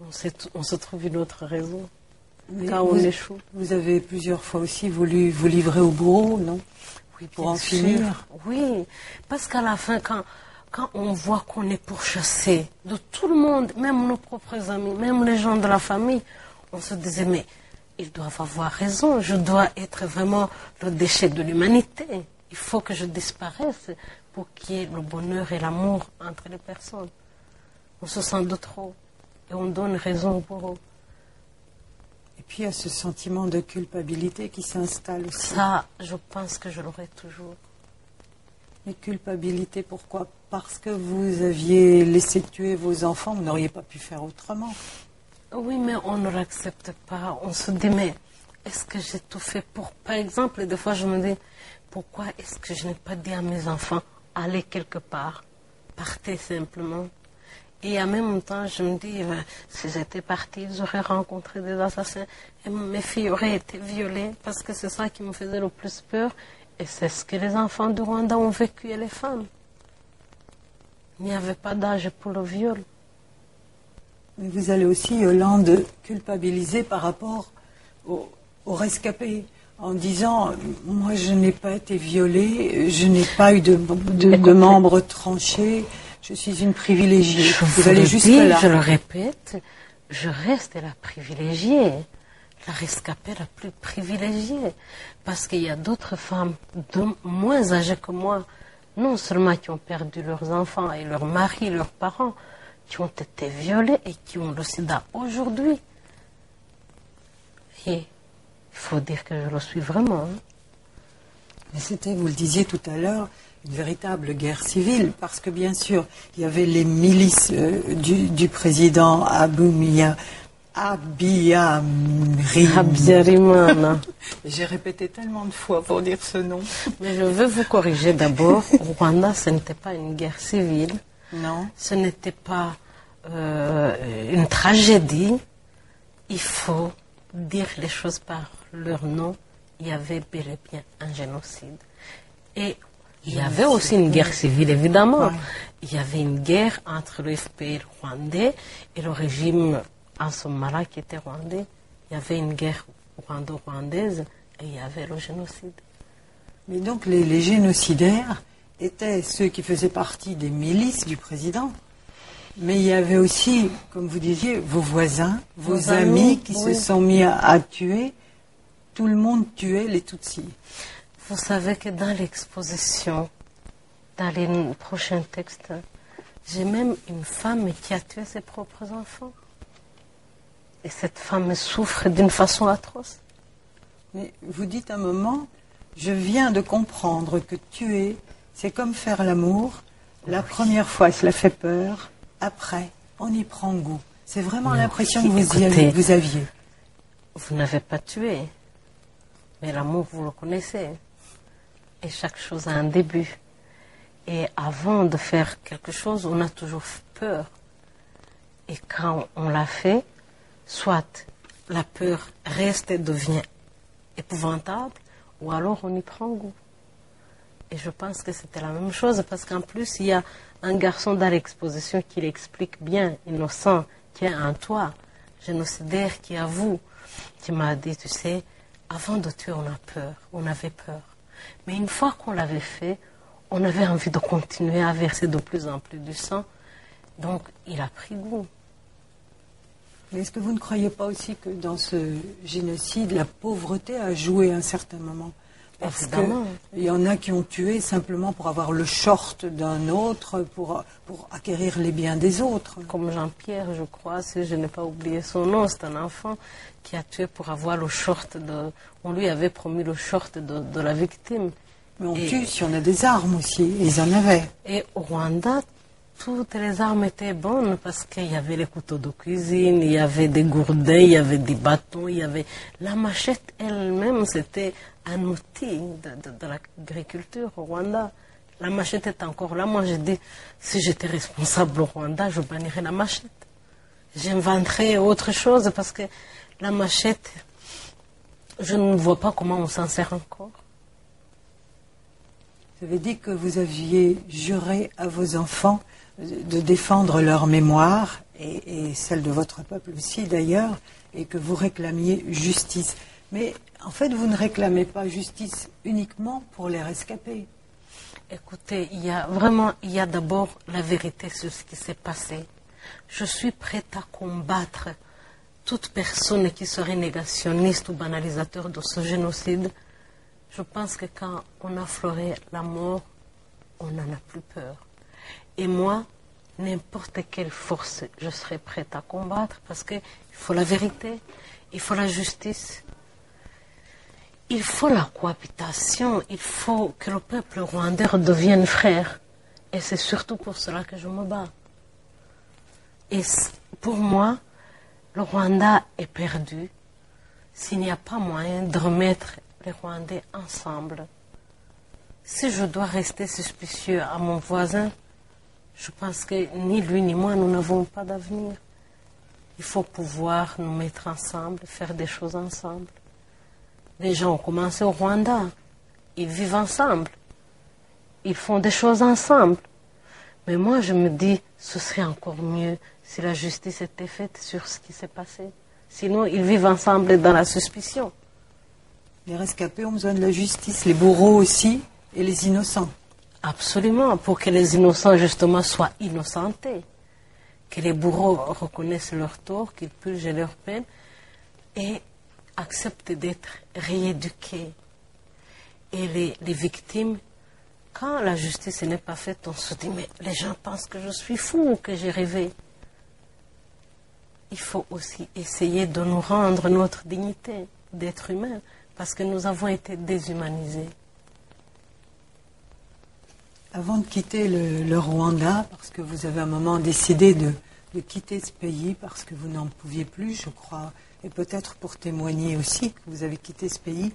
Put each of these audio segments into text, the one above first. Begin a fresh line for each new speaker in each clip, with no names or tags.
On se trouve une autre raison.
Mais
Quand on échoue.
vous avez plusieurs fois aussi voulu vous livrer au bourreau, non?
Oui,
pour
bien
en
sûr.
finir.
Oui, parce qu'à la fin, quand on voit qu'on est pourchassé de tout le monde, même nos propres amis, même les gens de la famille, on se disait, mais ils doivent avoir raison, je dois être vraiment le déchet de l'humanité. Il faut que je disparaisse pour qu'il y ait le bonheur et l'amour entre les personnes. On se sent de trop et on donne raison au bourreau.
Et puis il y a ce sentiment de culpabilité qui s'installe aussi.
Ça, je pense que je l'aurai toujours.
Mais culpabilité, pourquoi? Parce que vous aviez laissé tuer vos enfants, vous n'auriez pas pu faire autrement.
Oui, mais on ne l'accepte pas. On se dit, mais est-ce que j'ai tout fait pour... Par exemple, des fois, je me dis, pourquoi est-ce que je n'ai pas dit à mes enfants, allez quelque part, partez simplement. Et en même temps, je me dis, si j'étais partie, ils auraient rencontré des assassins. Et mes filles auraient été violées, parce que c'est ça qui me faisait le plus peur. Et c'est ce que les enfants du Rwanda ont vécu, et les femmes. Il n'y avait pas d'âge pour le viol.
Mais vous allez aussi, Yolande, culpabiliser par rapport aux rescapés, en disant, moi je n'ai pas été violée, je n'ai pas eu de membres tranchés, je suis une privilégiée. Vous allez jusque-là.
Je le répète, je reste la privilégiée, la rescapée la plus privilégiée, parce qu'il y a d'autres femmes moins âgées que moi, non seulement qui ont perdu leurs enfants et leurs maris, leurs parents, qui ont été violés et qui ont le sida aujourd'hui. Et il faut dire que je le suis vraiment. Hein.
Mais c'était, vous le disiez tout à l'heure, une véritable guerre civile, parce que bien sûr, il y avait les milices du président
Habyarimana.
J'ai répété tellement de fois pour dire ce nom.
Mais je veux vous corriger d'abord. Au Rwanda, ce n'était pas une guerre civile.
Non.
Ce n'était pas une tragédie. Il faut dire les choses par leur nom. Il y avait bel et bien un génocide. Et il y avait aussi une guerre civile, évidemment.
Ouais.
Il y avait une guerre entre le FPR rwandais et le régime en ce moment-là qui était rwandais. Il y avait une guerre rwando-rwandaise et il y avait le génocide.
Mais donc les génocidaires étaient ceux qui faisaient partie des milices du président. Mais il y avait aussi, comme vous disiez, vos voisins, vos amis qui se sont mis à tuer. Tout le monde tuait les Tutsis.
Vous savez que dans l'exposition, dans les prochains textes, j'ai même une femme qui a tué ses propres enfants. Et cette femme souffre d'une façon atroce.
Mais vous dites un moment, je viens de comprendre que tuer, c'est comme faire l'amour. La première fois, cela fait peur. Après, on y prend goût. C'est vraiment l'impression que vous aviez.
Vous n'avez pas tué, mais l'amour, vous le connaissez. Et chaque chose a un début. Et avant de faire quelque chose, on a toujours peur. Et quand on l'a fait, soit la peur reste et devient épouvantable, ou alors on y prend goût. Et je pense que c'était la même chose, parce qu'en plus, il y a un garçon dans l'exposition qui l'explique bien, innocent, qui est en toi, génocidaire, qui avoue, qui m'a dit, tu sais, avant de tuer, on a peur, on avait peur. Mais une fois qu'on l'avait fait, on avait envie de continuer à verser de plus en plus du sang. Donc, il a pris goût.
Mais est-ce que vous ne croyez pas aussi que dans ce génocide, la pauvreté a joué à un certain moment? Parce qu'il y en a qui ont tué simplement pour avoir le short d'un autre, pour acquérir les biens des autres.
Comme Jean-Pierre, je crois, si je n'ai pas oublié son nom, c'est un enfant qui a tué pour avoir le short de... On lui avait promis le short de la victime.
Mais on tue si on a des armes aussi, ils en avaient.
Et au Rwanda, toutes les armes étaient bonnes parce qu'il y avait les couteaux de cuisine, il y avait des gourdins, il y avait des bâtons, il y avait... La machette elle-même, c'était un outil de l'agriculture au Rwanda. La machette est encore là. Moi, j'ai dit, si j'étais responsable au Rwanda, je bannirais la machette. J'inventerais autre chose parce que la machette, je ne vois pas comment on s'en sert encore.
Vous avez dit que vous aviez juré à vos enfants de défendre leur mémoire et celle de votre peuple aussi d'ailleurs, et que vous réclamiez justice. Mais en fait, vous ne réclamez pas justice uniquement pour les rescapés.
Écoutez, il y a d'abord la vérité sur ce qui s'est passé. Je suis prête à combattre toute personne qui serait négationniste ou banalisateur de ce génocide. Je pense que quand on a affleuré la mort, on n'en a plus peur. Et moi, n'importe quelle force, je serai prête à combattre parce qu'il faut la vérité, il faut la justice, il faut la cohabitation, il faut que le peuple rwandais devienne frère. Et c'est surtout pour cela que je me bats. Et pour moi, le Rwanda est perdu s'il n'y a pas moyen de remettre les Rwandais ensemble. Si je dois rester suspicieux à mon voisin, je pense que ni lui ni moi, nous n'avons pas d'avenir. Il faut pouvoir nous mettre ensemble, faire des choses ensemble. Les gens ont commencé au Rwanda. Ils vivent ensemble. Ils font des choses ensemble. Mais moi, je me dis, ce serait encore mieux si la justice était faite sur ce qui s'est passé. Sinon, ils vivent ensemble dans la suspicion.
Les rescapés ont besoin de la justice, les bourreaux aussi, et les innocents.
Absolument, pour que les innocents, justement, soient innocentés. Que les bourreaux reconnaissent leur tort, qu'ils purgent leur peine et acceptent d'être rééduqués. Et les victimes, quand la justice n'est pas faite, on se dit, mais les gens pensent que je suis fou ou que j'ai rêvé. Il faut aussi essayer de nous rendre notre dignité d'être humain, parce que nous avons été déshumanisés.
Avant de quitter le Rwanda, parce que vous avez à un moment décidé de quitter ce pays, parce que vous n'en pouviez plus, je crois, et peut-être pour témoigner aussi que vous avez quitté ce pays,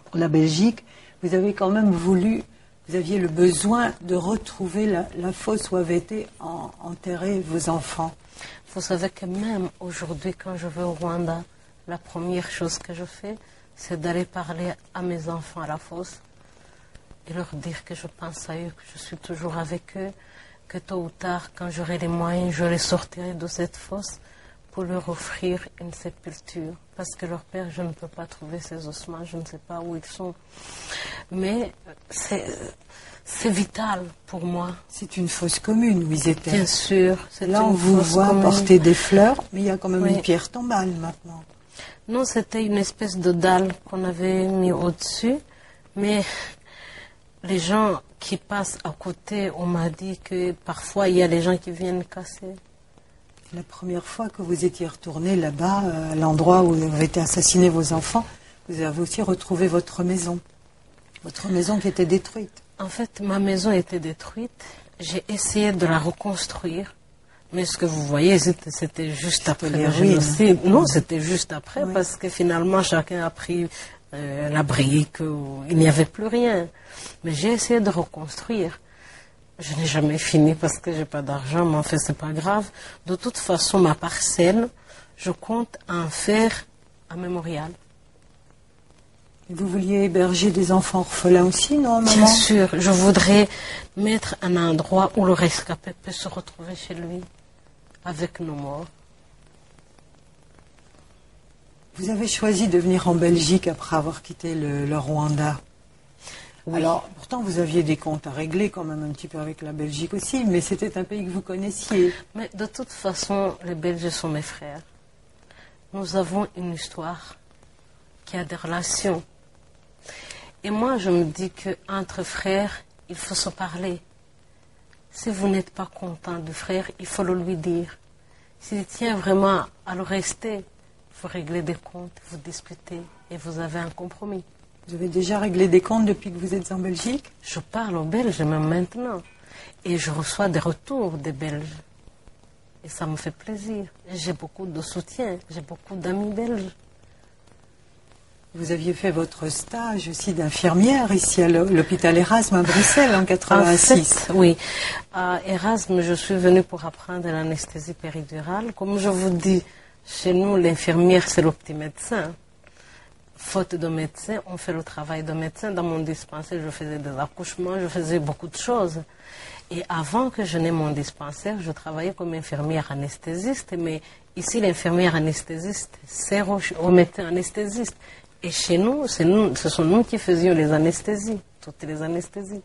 pour la Belgique, vous avez quand même voulu, vous aviez le besoin de retrouver la fosse où avaient été enterrés vos enfants.
Vous savez que même aujourd'hui, quand je vais au Rwanda, la première chose que je fais, c'est d'aller parler à mes enfants à la fosse et leur dire que je pense à eux, que je suis toujours avec eux, que tôt ou tard, quand j'aurai les moyens, je les sortirai de cette fosse pour leur offrir une sépulture. Parce que leur père, je ne peux pas trouver ses ossements, je ne sais pas où ils sont. Mais c'est vital pour moi.
C'est une fosse commune où ils étaient.
Bien sûr.
Là, on vous voit porter des fleurs, mais il y a quand même une pierre tombale maintenant.
Non, c'était une espèce de dalle qu'on avait mis au-dessus, mais les gens qui passent à côté, on m'a dit que parfois il y a des gens qui viennent casser.
La première fois que vous étiez retourné là-bas, à l'endroit où avaient été assassinés vos enfants, vous avez aussi retrouvé votre maison qui était détruite.
En fait, ma maison était détruite. J'ai essayé de la reconstruire. Mais ce que vous voyez, c'était juste après le génocide. Non, c'était juste après, oui. Parce que finalement, chacun a pris la brique, il n'y avait plus rien. Mais j'ai essayé de reconstruire. Je n'ai jamais fini parce que je n'ai pas d'argent, mais en fait, ce n'est pas grave. De toute façon, ma parcelle, je compte en faire un mémorial.
Et vous vouliez héberger des enfants orphelins aussi, non, maman?
Bien sûr, je voudrais mettre un endroit où le rescapé peut se retrouver chez lui, avec nos morts.
Vous avez choisi de venir en Belgique après avoir quitté le Rwanda. Oui. Alors, pourtant, vous aviez des comptes à régler quand même un petit peu avec la Belgique aussi, mais c'était un pays que vous connaissiez.
Mais de toute façon, les Belges sont mes frères. Nous avons une histoire qui a des relations. Et moi, je me dis qu'entre frères, il faut se parler. Si vous n'êtes pas content du frère, il faut le lui dire. S'il tient vraiment à le rester, il faut régler des comptes, vous discutez et vous avez un compromis.
Vous avez déjà réglé des comptes depuis que vous êtes en Belgique?
Je parle aux Belges même maintenant. Et je reçois des retours des Belges. Et ça me fait plaisir. J'ai beaucoup de soutien, j'ai beaucoup d'amis belges.
Vous aviez fait votre stage aussi d'infirmière ici à l'hôpital Erasme à Bruxelles en 86.
En fait, oui. À Erasme, je suis venue pour apprendre l'anesthésie péridurale. Comme je vous dis, chez nous, l'infirmière, c'est le petit médecin. Faute de médecin, on fait le travail de médecin. Dans mon dispensaire, je faisais des accouchements, je faisais beaucoup de choses. Et avant que je n'aie mon dispensaire, je travaillais comme infirmière anesthésiste, mais ici, l'infirmière anesthésiste sert au médecin anesthésiste. Et chez nous, ce sont nous qui faisions les anesthésies, toutes les anesthésies.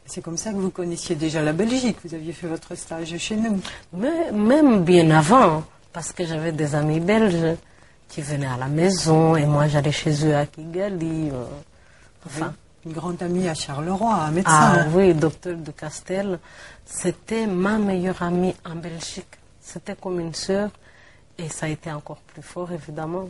C'est comme ça que vous connaissiez déjà la Belgique, vous aviez fait votre stage chez nous.
Mais même bien avant, parce que j'avais des amis belges qui venaient à la maison, et moi j'allais chez eux à Kigali. Enfin.
Une grande amie à Charleroi, un médecin.
Ah oui, docteur de Castel. C'était ma meilleure amie en Belgique. C'était comme une sœur, et ça a été encore plus fort, évidemment.